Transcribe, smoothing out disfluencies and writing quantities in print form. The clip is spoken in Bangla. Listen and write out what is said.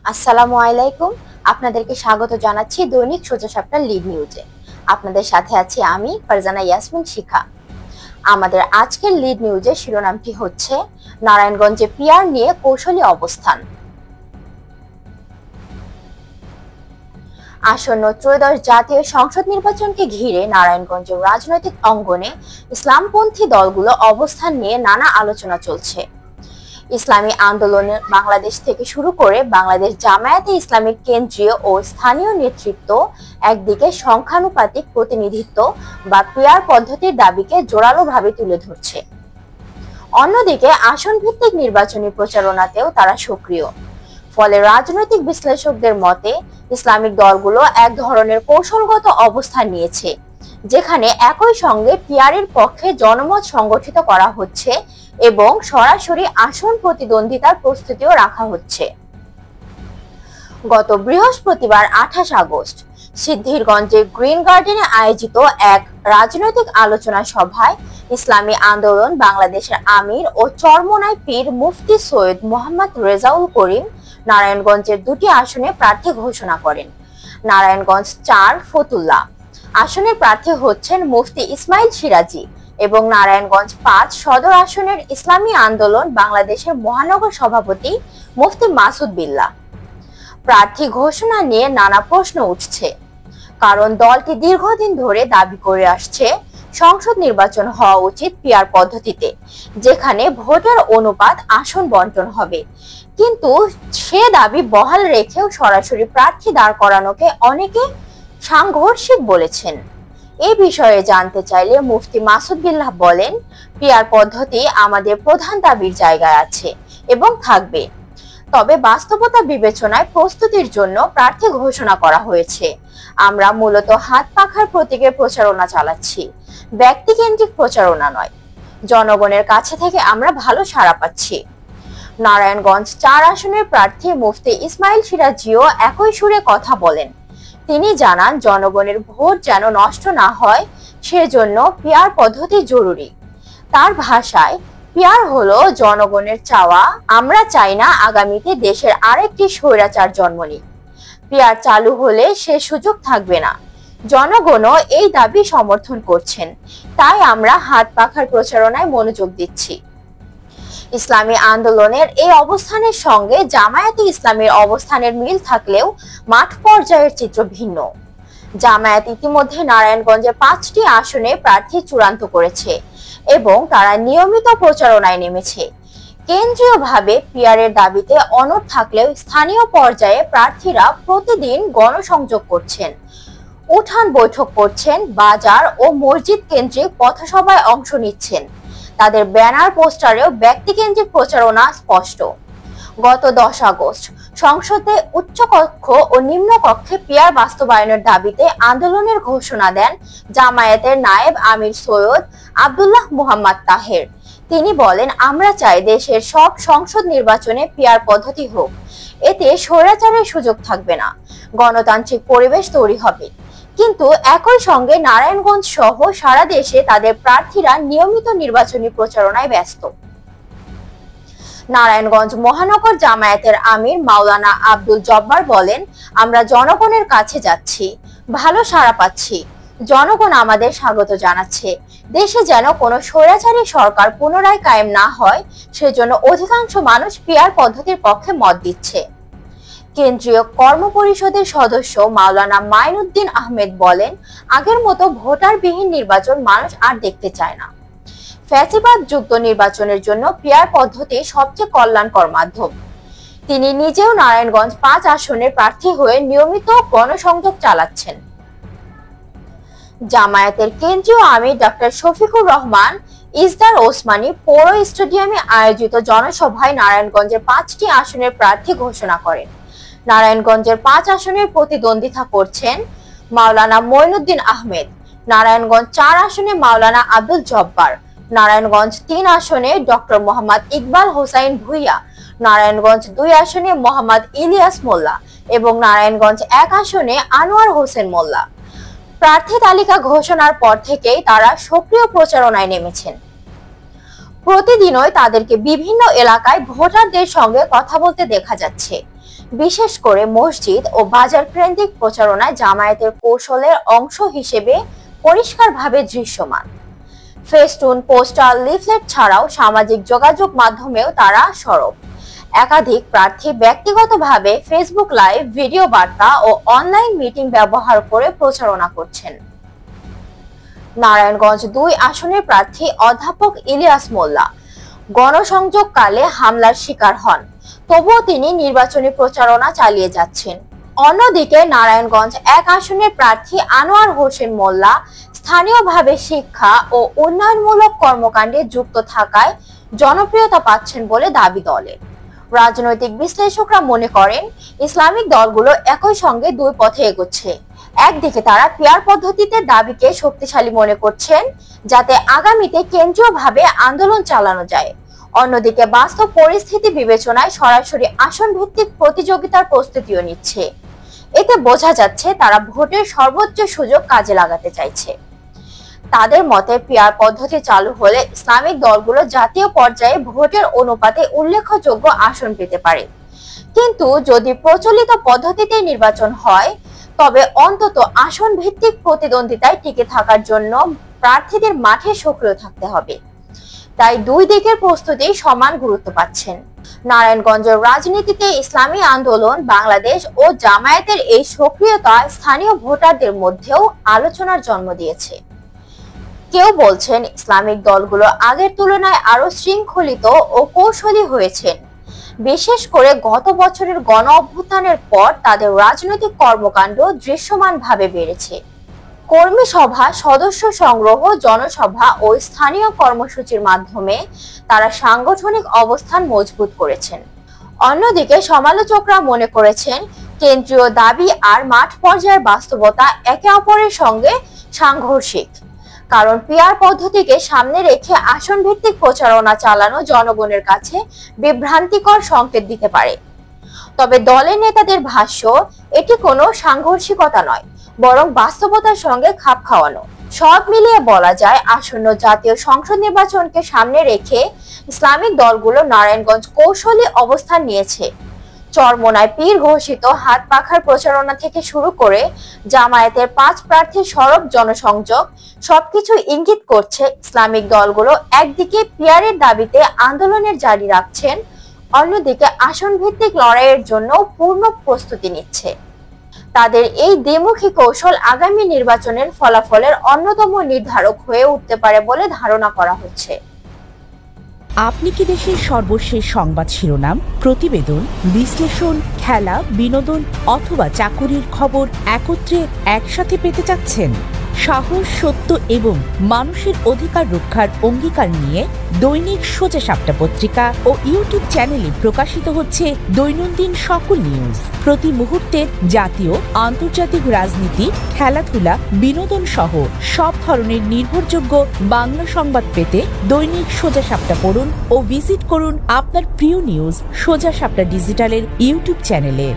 আসসালামু আলাইকুম। আপনাদেরকে স্বাগত জানাচ্ছি দৈনিক সোজা সাপটার লিড নিউজে। আপনাদের সাথে আছি আমি ফারজানা ইয়াসমিন শিখা। আমাদের আজকের লিড নিউজের শিরোনামটি হচ্ছে নারায়ণগঞ্জে পিআর নিয়ে কৌশলী অবস্থান। আসন্ন ত্রয়োদশ জাতীয় সংসদ নির্বাচনকে ঘিরে নারায়ণগঞ্জের রাজনৈতিক অঙ্গনে ইসলামপন্থী দলগুলো অবস্থান নিয়ে নানা আলোচনা চলছে। ইসলামী আন্দোলনের বাংলাদেশ থেকে শুরু করে বাংলাদেশ জামায়াতে ইসলামীর কেন্দ্রীয় ও স্থানীয় নেতৃত্ব একদিকে সংখ্যানুপাতিক প্রতিনিধিত্ব বা পিআর পদ্ধতির দাবিকে জোরালোভাবে তুলে ধরছে, অন্যদিকে আসন ভিত্তিক নির্বাচনী প্রচারণাতেও তারা সক্রিয়। ফলে রাজনৈতিক বিশ্লেষকদের মতে ইসলামিক দলগুলো এক ধরনের কৌশলগত অবস্থান নিয়েছে, যেখানে একই সঙ্গে পিআরের পক্ষে জনমত সংগঠিত করা হচ্ছে এবং সরাসরি আসন প্রতিদ্বন্দ্বিতার প্রস্তুতিও রাখা হচ্ছে। গত বৃহস্পতিবার 28 আগস্ট সিদ্ধিরগঞ্জের গ্রিন গার্ডেনে আয়োজিত এক রাজনৈতিক আলোচনা সভায় ইসলামী আন্দোলন বাংলাদেশের আমির ও চরমোনাই পীর মুফতি সৈয়দ মোহাম্মদ রেজাউল করিম নারায়ণগঞ্জের দুটি আসনে প্রার্থী ঘোষণা করেন। নারায়ণগঞ্জ 4 ফতুল্লা আসনের প্রার্থী হচ্ছেন মুফতি ইসমাইল সিরাজি এবং নারায়ণগঞ্জ 5 সদর আসনের ইসলামী আন্দোলন বাংলাদেশের মহানগর সভাপতি মুফতি মাসুদ বিল্লাহ। প্রার্থী ঘোষণা নিয়ে নানা প্রশ্ন উঠছে, কারণ দলটি দীর্ঘদিন ধরে দাবি করে আসছে সংসদ নির্বাচন হওয়া উচিত পিআর পদ্ধতিতে, যেখানে ভোটের অনুপাত আসন বন্টন হবে। কিন্তু সে দাবি বহাল রেখেও সরাসরি প্রার্থী দাঁড় করানোকে অনেকে সাংঘর্ষিক বলেছেন। এই বিষয়ে জানতে চাইলে মুফতি মাসুদ বিল্লাহ বলেন, পিআর পদ্ধতি আমাদের প্রধান দাবির জায়গায় আছে এবং থাকবে, তবে বাস্তবতা বিবেচনায় প্রস্তুতির জন্য প্রার্থী ঘোষণা করা হয়েছে। আমরা মূলত হাত পাখার প্রতীকের প্রচারণা চালাচ্ছি, ব্যক্তিকেন্দ্রিক প্রচারণা নয়। জনগণের কাছে থেকে আমরা ভালো সাড়া পাচ্ছি। নারায়ণগঞ্জ 4 আসনের প্রার্থী মুফতি ইসমাইল সিরাজিও একই সুরে কথা বলেন। তিনি জানান, জনগণের ভোট যেন নষ্ট না হয় সেজন্য পিআর পদ্ধতি জরুরি। তার ভাষায়, পিআর হলো জনগণের চাওয়া। আমরা চাই না আগামীতে দেশের আরেকটি স্বৈরাচার জন্ম নিক। পিআর চালু হলে সে সুযোগ থাকবে না। জনগণও এই দাবি সমর্থন করছেন, তাই আমরা হাত পাখার প্রচারণায় মনোযোগ দিচ্ছি। ইসলামী আন্দোলনের এই অবস্থানের সঙ্গে জামায়াতে ইসলামীর অবস্থানের মিল থাকলেও মাঠ পর্যায়ের চিত্র ভিন্ন। জামায়াত ইতিমধ্যে নারায়ণগঞ্জে 5টি আসনে প্রার্থী চূড়ান্ত করেছে এবং তারা নিয়মিত প্রচারণায় নেমেছে। কেন্দ্রীয়ভাবে পিআরের দাবিতে অনড় থাকলেও স্থানীয় পর্যায়ে প্রার্থীরা প্রতিদিন গণসংযোগ করছেন, উঠান বৈঠক করছেন, বাজার ও মসজিদ কেন্দ্রিক পথসভায় অংশ নিচ্ছেন। তাদের ব্যানার পোস্টারেও ব্যক্তিকেন্দ্রিক প্রচারণা স্পষ্ট। গত 10 আগস্ট সংসদে উচ্চকক্ষ ও নিম্নকক্ষে পিআর বাস্তবায়নের দাবিতে আন্দোলনের ঘোষণা দেন জামায়াতের নায়েব আমির সৈয়দ আব্দুল্লাহ মুহাম্মদ তাহের। তিনি বলেন, আমরা চাই দেশের সব সংসদ নির্বাচনে পিআর পদ্ধতি হোক। এতে স্বৈরাচারের সুযোগ থাকবে না, গণতান্ত্রিক পরিবেশ তৈরি হবে। কিন্তু একই সঙ্গে নারায়ণগঞ্জ সহ সারা দেশে তাদের প্রার্থীরা নিয়মিত নির্বাচনী প্রচারণায় ব্যস্ত। নারায়ণগঞ্জ মহানগর জামায়াতের আমির মাওলানা আব্দুল জব্বার বলেন, আমরা জনগণের কাছে যাচ্ছি, ভালো সাড়া পাচ্ছি। জনগণ আমাদের স্বাগত জানাচ্ছে। দেশে যেন কোনো স্বৈরাচারী সরকার পুনরায় কায়েম না হয় সেজন্য অধিকাংশ মানুষ পিআর পদ্ধতির পক্ষে মত দিচ্ছে। কেন্দ্রীয় কর্ম পরিষদের সদস্য মাওলানা মাইনুদ্দিন আহমেদ বলেন, আগের মতো ভোটারবিহীন নির্বাচন মানুষ আর দেখতে চায় না। ফ্যাসিবাদ যুক্ত নির্বাচনের জন্য পিআর পদ্ধতি সবচেয়ে কল্যাণকর মাধ্যম। তিনি নিজেও নারায়ণগঞ্জ 5 আসনের প্রার্থী হয়ে নিয়মিত গণসংযোগ চালাচ্ছেন। জামায়াতের কেন্দ্রীয় আমির ডক্টর শফিকুর রহমান ইসদার ওসমানী পৌর স্টেডিয়ামে আয়োজিত জনসভায় নারায়ণগঞ্জের 5টি আসনের প্রার্থী ঘোষণা করেন। নারায়ণগঞ্জের 5 আসনের প্রতিদ্বন্দ্বিতা করছেন মাওলানা মঈনুদ্দিন আহমেদ, নারায়ণগঞ্জ 4 আসনে মাওলানা আব্দুল জব্বার, নারায়ণগঞ্জ 3 আসনে ডক্টর মোহাম্মদ ইকবাল হোসাইন ভুইয়া, নারায়ণগঞ্জ 2 আসনে মোহাম্মদ ইলিয়াস মোল্লা এবং নারায়ণগঞ্জ 1 আসনে আনোয়ার হোসেন মোল্লা। প্রার্থী তালিকা ঘোষণার পর থেকেই তারা সক্রিয় প্রচারণায় নেমেছেন। প্রতিদিনই তাদেরকে বিভিন্ন এলাকায় ভোটারদের সঙ্গে কথা বলতে দেখা যাচ্ছে। বিশেষ করে মসজিদ ও বাজার কেন্দ্রিক প্রচারণায় জামায়াতের কৌশলের অংশ হিসেবে পরিষ্কারভাবে দৃশ্যমান। ফেস্টুন, পোস্টার, লিফলেট ছাড়াও সামাজিক যোগাযোগ মাধ্যমেও তারা সরব। একাধিক প্রার্থী ব্যক্তিগতভাবে ফেসবুক লাইভ, ভিডিও বার্তা ও অনলাইন মিটিং ব্যবহার করে প্রচারণা করছেন। নারায়ণগঞ্জ ২ আসনের প্রার্থী অধ্যাপক ইলিয়াস মোল্লা গণসংযোগকালে হামলার শিকার হন, তবুও তিনি নির্বাচনী প্রচারণা চালিয়ে যাচ্ছেন। অন্যদিকে নারায়ণগঞ্জ ১ আসনের প্রার্থী আনোয়ার হোসেন মোল্লা স্থানীয়ভাবে শিক্ষা ও উন্নয়নমূলক কর্মকাণ্ডে যুক্ত থাকায় জনপ্রিয়তা পাচ্ছেন বলে দাবি দলের। রাজনৈতিক বিশ্লেষকরা মনে করেন, ইসলামিক দলগুলো একই সঙ্গে দুই পথে এগোচ্ছে। একদিকে তারা পিয়ার পদ্ধতিতে দাবিকে শক্তিশালী মনে করছেন, যাতে আগামীতে কেন্দ্রীয়ভাবে আন্দোলন চালানো যায়। অন্যদিকে বাস্তব পরিস্থিতি বিবেচনায় সরাসরি আসন ভিত্তিক প্রতিযোগিতার প্রস্তুতিও নিচ্ছে। এতে বোঝা যাচ্ছে তারা ভোটের সর্বোচ্চ সুযোগ কাজে লাগাতে চাইছে। তাদের মতে পিয়ার পদ্ধতি চালু হলে ইসলামিক দলগুলো জাতীয় পর্যায়ে ভোটের অনুপাতে উল্লেখযোগ্য আসন পেতে পারে। কিন্তু যদি প্রচলিত পদ্ধতিতে নির্বাচন হয়, তবে অন্তত আসন ভিত্তিক প্রতিদ্বন্দ্বিতায় টিকে থাকার জন্য প্রার্থীদের মাঠে সক্রিয় থাকতে হবে। তাই দুই দিকের প্রস্তুতি সমান গুরুত্ব পাচ্ছেন। নারায়ণগঞ্জের রাজনীতিতে ইসলামী আন্দোলন বাংলাদেশ ও জামায়াতের এই সক্রিয়তা স্থানীয় ভোটারদের মধ্যেও আলোচনার জন্ম দিয়েছে। কেউ বলছেন ইসলামিক দলগুলো আগের তুলনায় আরো শৃঙ্খলিত ও কৌশলী হয়েছেন। বিশেষ করে গত বছরের গণ অভ্যুত্থানের পর তাদের রাজনৈতিক কর্মকাণ্ড দৃশ্যমানভাবে বেড়েছে। কর্মী সভা, সদস্য সংগ্রহ, জনসভা ও স্থানীয় কর্মসূচির মাধ্যমে তারা সাংগঠনিক অবস্থান মজবুত করেছেন। অন্যদিকে সমালোচকরা মনে করেছেন, কেন্দ্রীয় দাবি আর মাঠ পর্যায়ের বাস্তবতা একে অপরের সঙ্গে সাংঘর্ষিক। কারণ পিয়ার পদ্ধতিকে সামনে রেখে আসন ভিত্তিক প্রচারণা চালানো জনগণের কাছে বিভ্রান্তিকর সংকেত দিতে পারে। তবে দলের নেতাদের ভাষ্য, এটি কোনো সাংঘর্ষিকতা নয়, বরং বাস্তবতার সঙ্গে খাপ খাওয়ানো। সব মিলিয়ে বলা যায়, আসন্ন জাতীয় সংসদ নির্বাচনকে সামনে রেখে ইসলামিক দলগুলো নারায়ণগঞ্জ কৌশলী অবস্থান নিয়েছে। চরমোনায় পীর ঘোষিত হাত পাখার প্রচারণা থেকে শুরু করে জামায়াতের ৫ প্রার্থীর সরব জনসংযোগ সবকিছু ইঙ্গিত করছে ইসলামিক দলগুলো একদিকে পিয়ারের দাবিতে আন্দোলনের জারি রাখছেন, অন্যদিকে আসন ভিত্তিক লড়াইয়ের জন্য পূর্ণ প্রস্তুতি নিচ্ছে। তাদের এই দ্বিমুখী কৌশল আগামী নির্বাচনের ফলাফলের অন্যতম নির্ধারক হয়ে উঠতে পারে বলে ধারণা করা হচ্ছে। আপনি কি দেশের সর্বশেষ সংবাদ শিরোনাম, প্রতিবেদন, বিশ্লেষণ, খেলা, বিনোদন অথবা চাকুরির খবর একত্রে একসাথে পেতে চাচ্ছেন? সাহস, সত্য এবং মানুষের অধিকার রক্ষার অঙ্গীকার নিয়ে দৈনিক সোজা সাপটা পত্রিকা ও ইউটিউব চ্যানেলে প্রকাশিত হচ্ছে দৈনন্দিন সকল নিউজ। প্রতি মুহূর্তের জাতীয়, আন্তর্জাতিক রাজনীতি, খেলাধুলা, বিনোদন সহ সব ধরনের নির্ভরযোগ্য বাংলা সংবাদ পেতে দৈনিক সোজা সাপটা পড়ুন ও ভিজিট করুন আপনার প্রিয় নিউজ সোজা সাপটা ডিজিটালের ইউটিউব চ্যানেলে।